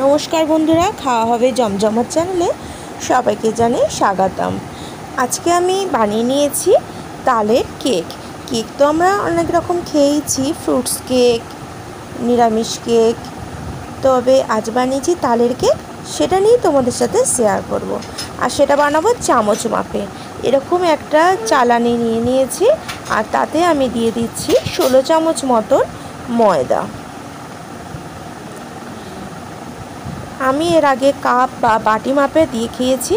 নমস্কার বন্ধুরা, খাওয়া হবে জমজমাট চ্যানেলে সবাইকে জানাই স্বাগতম। আজকে আমি বানিয়ে নিয়েছি তালের কেক। কেক তো আমরা অনেক রকম খেয়েছি, ফ্রুটস কেক, নিরামিষ কেক, তবে আজ বানিয়েছি তালের কেক। সেটা নিয়ে তোমাদের সাথে শেয়ার করব। আর সেটা বানাবো চামচ মাপে। এরকম একটা চালানি নিয়ে নিয়েছি, আর তাতে আমি দিয়ে দিচ্ছি 16 চামচ মতন ময়দা। আমি এর আগে কাপ বা বাটি মাপে দিয়ে খেয়েছি।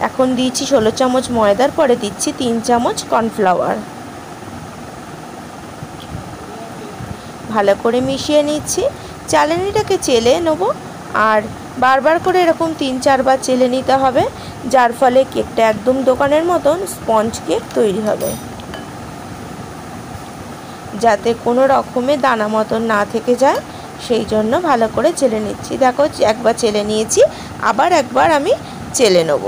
এখন দিয়েছি 16 চামচ ময়দার পরে দিচ্ছি 3 চামচ কর্নফ্লাওয়ার। ভালো করে মিশিয়ে নিচ্ছি। চালেনিটাকে চেলে নেব, আর বারবার করে এরকম 3-4 বার চেলে নিতে হবে, যার ফলে কেকটা একদম দোকানের মতন স্পঞ্জ কেক তৈরি হবে, যাতে কোনো রকমের দানা মতন না থেকে যায়। সেই জন্য ভালো করে চেলে নিচ্ছি। দেখো, একবার চেলে নিয়েছি, আবার একবার আমি চেলে নেব।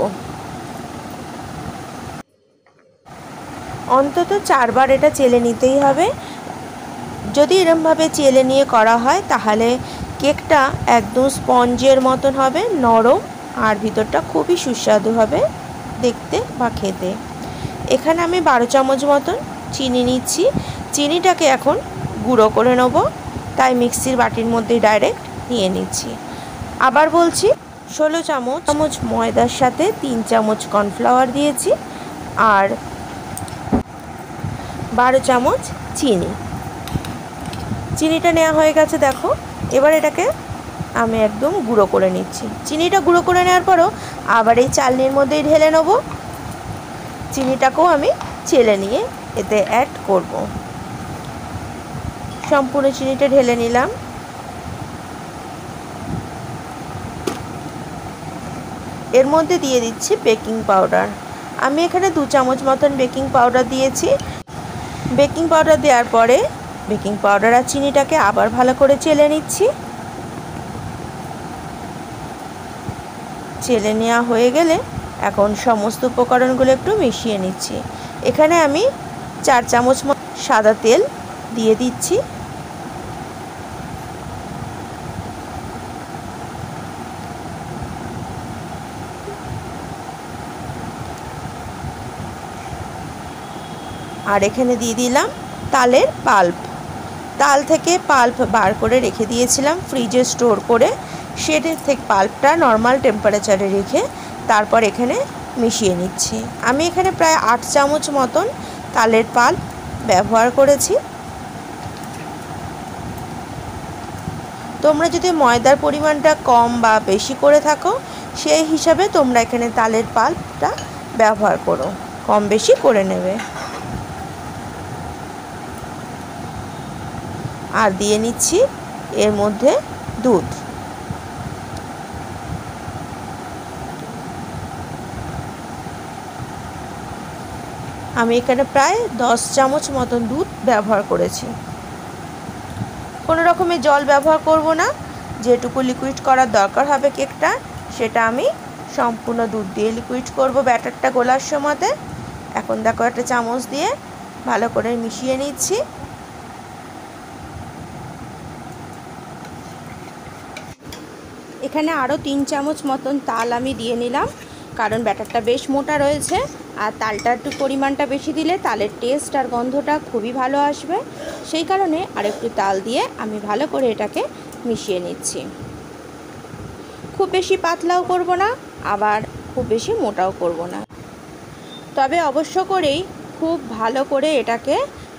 অন্তত 4 বার এটা চেলে নিতেই হবে। যদি এরমভাবে চেলে নিয়ে করা হয় তাহলে কেকটা একদম স্পঞ্জের মতন হবে, নরম, আর ভিতরটা খুবই সুস্বাদু হবে দেখতে বা খেতে। এখানে আমি 12 চামচ মতন চিনি নিচ্ছি। চিনিটাকে এখন গুঁড়ো করে নেব, তাই মিক্সির বাটির মধ্যে ডাইরেক্ট নিয়ে নিচ্ছি। আবার বলছি, 16 চামচ ময়দার সাথে 3 চামচ কর্নফ্লাওয়ার দিয়েছি, আর 12 চামচ চিনি। চিনিটা নেওয়া হয়ে গেছে। দেখো, এবার এটাকে আমি একদম গুঁড়ো করে নিচ্ছি। চিনিটা গুঁড়ো করে নেওয়ার পরও আবার এই চালনির মধ্যেই ঢেলে নেব। চিনিটাকেও আমি চেলে নিয়ে এতে অ্যাড করব। সম্পূর্ণ চিনিটা ঢেলে নিলাম। এর মধ্যে দিয়ে দিচ্ছি বেকিং পাউডার। আমি এখানে 2 চামচ মতন বেকিং পাউডার দিয়েছি। বেকিং পাউডার দেওয়ার পরে বেকিং পাউডার আর চিনিটাকে আবার ভালো করে চেলে নিচ্ছি। চেলে নেওয়া হয়ে গেলে এখন সমস্ত উপকরণগুলো একটু মিশিয়ে নিচ্ছি। এখানে আমি 4 চামচ সাদা তেল দিয়ে দিচ্ছি। আর এখানে দিয়ে দিলাম তালের পাল্প। তাল থেকে পাল্প বার করে রেখে দিয়েছিলাম ফ্রিজে স্টোর করে। সেটা থেকে পাল্পটা নর্মাল টেম্পারেচারে রেখে তারপর এখানে মিশিয়ে নিচ্ছি। আমি এখানে প্রায় 8 চামচ মতন তালের পাল্প ব্যবহার করেছি। তোমরা যদি ময়দার পরিমাণটা কম বা বেশি করে থাকো, সেই হিসাবে তোমরা এখানে তালের পাল্পটা ব্যবহার করো, কম বেশি করে নেবে। আর দিয়ে নিচ্ছি এর মধ্যে দুধ। আমি এখানে প্রায় 10 চামচ মতন দুধ ব্যবহার করেছি। কোনো রকমের জল ব্যবহার করব না। যেটুকু লিকুইড করার দরকার হবে কেকটা, সেটা আমি সম্পূর্ণ দুধ দিয়ে লিকুইড করব ব্যাটারটা গোলার সময়তে। এখন দেখো, একটা চামচ দিয়ে ভালো করে মিশিয়ে নিচ্ছি। এখানে আরও 3 চামচ মতন তাল আমি দিয়ে নিলাম, কারণ ব্যাটারটা বেশ মোটা রয়েছে, আর তালটা একটু পরিমাণটা বেশি দিলে তালের টেস্ট আর গন্ধটা খুবই ভালো আসবে। সেই কারণে আর একটু তাল দিয়ে আমি ভালো করে এটাকে মিশিয়ে নিচ্ছি। খুব বেশি পাতলাও করব না, আবার খুব বেশি মোটাও করব না। তবে অবশ্য করেই খুব ভালো করে এটাকে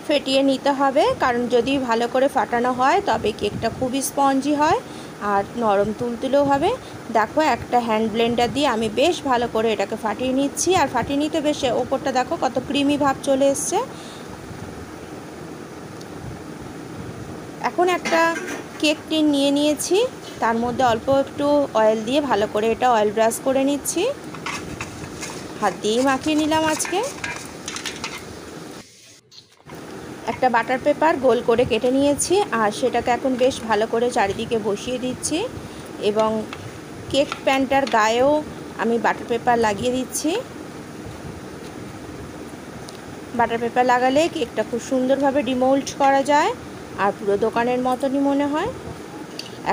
ফেটিয়ে নিতে হবে, কারণ যদি ভালো করে ফাটানো হয় তবে কেকটা খুবই স্পঞ্জি হয় আর নরম তুলতুলেও হবে। দেখো, একটা হ্যান্ড ব্লেন্ডার দিয়ে আমি বেশ ভালো করে এটাকে ফাটিয়ে নিচ্ছি। আর ফাটিয়ে নিতে বেশ ওপরটা দেখো কত ক্রিমি ভাব চলে এসছে। এখন একটা কেক টিন নিয়ে নিয়েছি, তার মধ্যে অল্প একটু অয়েল দিয়ে ভালো করে এটা অয়েল ব্রাশ করে নিচ্ছি। হাত দিয়েই মাখিয়ে নিলাম আজকে। একটা বাটার পেপার গোল করে কেটে নিয়েছি, আর সেটাকে এখন বেশ ভালো করে চারিদিকে বসিয়ে দিচ্ছি, এবং কেক প্যানটার গায়েও আমি বাটার পেপার লাগিয়ে দিচ্ছি। বাটার পেপার লাগালে কেকটা খুব সুন্দরভাবে ডিমোল্ড করা যায়, আর পুরো দোকানের মতনই মনে হয়।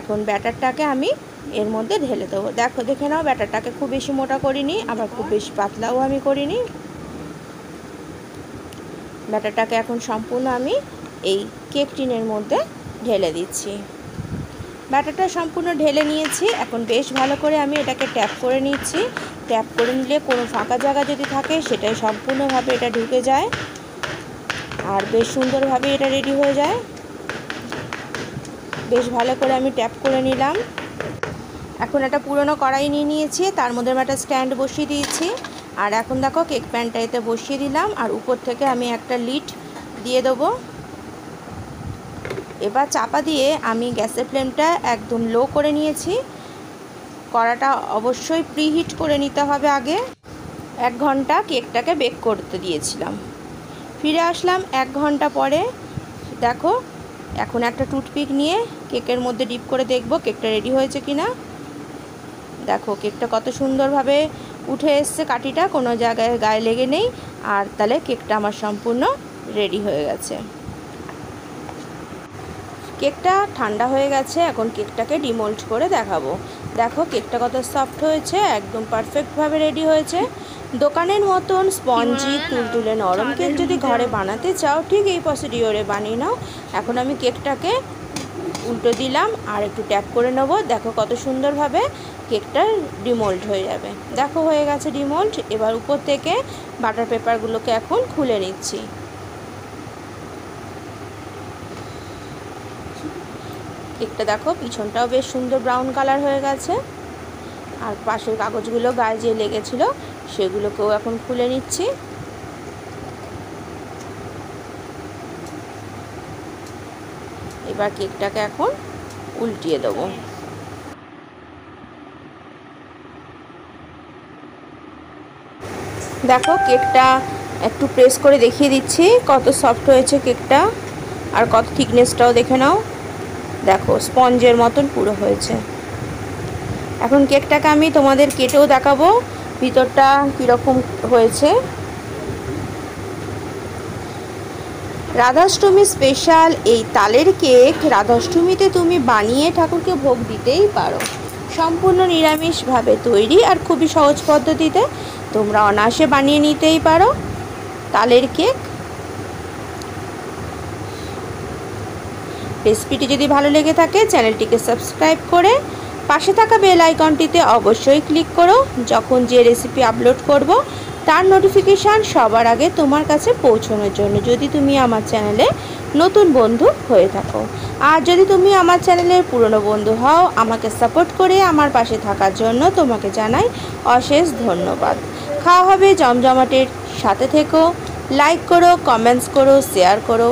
এখন ব্যাটারটাকে আমি এর মধ্যে ঢেলে দেবো। দেখো, দেখে নাও, ব্যাটারটাকে খুব বেশি মোটা করিনি, আবার খুব বেশি পাতলাও আমি করিনি। ব্যাটারটাকে এখন সম্পূর্ণ আমি এই কেক টিনের মধ্যে ঢেলে দিচ্ছি। ব্যাটারটা সম্পূর্ণ ঢেলে নিয়েছি। এখন বেশ ভালো করে আমি এটাকে ট্যাপ করে নিচ্ছি। ট্যাপ করে নিলে কোনো ফাঁকা জায়গা যদি থাকে সেটাই সম্পূর্ণভাবে এটা ঢুকে যায় আর বেশ সুন্দরভাবে এটা রেডি হয়ে যায়। বেশ ভালো করে আমি ট্যাপ করে নিলাম। এখন একটা পুরনো কড়াই নিয়ে নিয়েছি, তার মধ্যে আমি একটা স্ট্যান্ড বসিয়ে দিয়েছি। আর এখন দেখো কেক প্যানটা এতে বসিয়ে দিলাম আর উপর থেকে আমি একটা লিড দিয়ে দেবো। এবার চাপা দিয়ে আমি গ্যাসের ফ্লেমটা একদম লো করে নিয়েছি। কড়াটা অবশ্যই প্রিহিট করে নিতে হবে আগে। 1 ঘন্টা কেকটাকে বেক করতে দিয়েছিলাম। ফিরে আসলাম 1 ঘন্টা পরে। দেখো, এখন একটা টুথপিক নিয়ে কেকের মধ্যে ডিপ করে দেখব কেকটা রেডি হয়েছে কি না। দেখো, কেকটা কত সুন্দরভাবে উঠে এসছে, কাঠিটা কোনো জায়গায় গায়ে লেগে নেই। আর তাহলে কেকটা আমার সম্পূর্ণ রেডি হয়ে গেছে। কেকটা ঠান্ডা হয়ে গেছে, এখন কেকটাকে ডিমোল্ড করে দেখাবো। দেখো কেকটা কত সফট হয়েছে, একদম পারফেক্টভাবে রেডি হয়েছে। দোকানের মতন স্পঞ্জি তুলতুলে নরম কেক যদি ঘরে বানাতে চাও ঠিক এই প্রসিডিওরে বানিয়ে নাও। এখন আমি কেকটাকে উল্টো দিলাম আর একটু ট্যাপ করে নেবো। দেখো কত সুন্দরভাবে কেকটা ডিমোল্ড হয়ে যাবে। দেখো হয়ে গেছে ডিমোল্ড। এবার উপর থেকে বাটার পেপারগুলোকে এখন খুলে নিচ্ছি। কেকটা দেখো পিছনটাও বেশ সুন্দর ব্রাউন কালার হয়ে গেছে আর পাশের কাগজগুলো গায়ে যে লেগেছিল সেগুলোকেও এখন খুলে নিচ্ছি। এবার কেকটাকে এখন উল্টিয়ে দেবো। দেখো কেকটা একটু প্রেস করে দেখিয়ে দিচ্ছি কত সফট হয়েছে কেকটা আর কত থিকনেসটাও দেখে নাও। দেখো স্পঞ্জের মতন পুরো হয়েছে। এখন কেকটাকে আমি তোমাদের কেটেও দেখাবো ভিতরটা কীরকম হয়েছে। রাধাষ্টমী স্পেশাল এই তালের কেক রাধাষ্টমীতে তুমি বানিয়ে ঠাকুরকে ভোগ দিতেই পারো। সম্পূর্ণ নিরামিষভাবে তৈরি আর খুবই সহজ পদ্ধতিতে তোমরা অনায়াসে বানিয়ে নিতেই পারো তালের কেক। রেসিপিটি যদি ভালো লেগে থাকে চ্যানেলটিকে সাবস্ক্রাইব করে পাশে থাকা বেল আইকনটিতে অবশ্যই ক্লিক করো। যখন যে রেসিপি আপলোড করব তার নোটিফিকেশান সবার আগে তোমার কাছে পৌঁছানোর জন্য। যদি তুমি আমার চ্যানেলে নতুন বন্ধু হয়ে থাকো আর যদি তুমি আমার চ্যানেলের পুরনো বন্ধু হও, আমাকে সাপোর্ট করে আমার পাশে থাকার জন্য তোমাকে জানাই অশেষ ধন্যবাদ। খাওয়া হবে জমজমাটের, সাথে থেকো, লাইক করো, কমেন্টস করো, শেয়ার করো,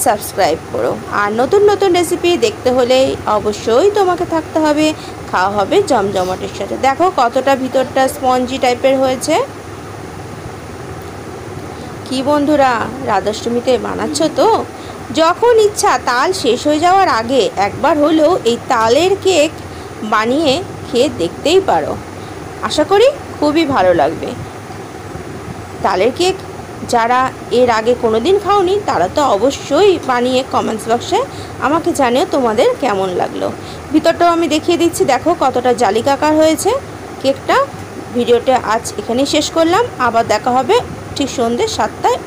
সাবস্ক্রাইব করো। আর নতুন নতুন রেসিপি দেখতে হলে অবশ্যই তোমাকে থাকতে হবে খাওয়া হবে জমজমাটের সাথে। দেখো কতটা ভিতরটা স্পঞ্জি টাইপের হয়েছে। কি বন্ধুরা, রাধাষ্টমীতে বানাচ্ছ তো? যখন ইচ্ছা তাল শেষ হয়ে যাওয়ার আগে একবার হলেও এই তালের কেক বানিয়ে খেয়ে দেখতেই পারো। আশা করি খুবই ভালো লাগবে। তালের কেক যারা এর আগে কোনো দিন খাওনি তারা তো অবশ্যই বানিয়ে কমেন্টস বক্সে আমাকে জানিও তোমাদের কেমন লাগলো। ভিতরটাও আমি দেখিয়ে দিচ্ছি। দেখো কতটা জালিকাকার হয়েছে কেকটা। ভিডিওটা আজ এখানেই শেষ করলাম। আবার দেখা হবে ঠিক সন্ধ্যে 7টায়।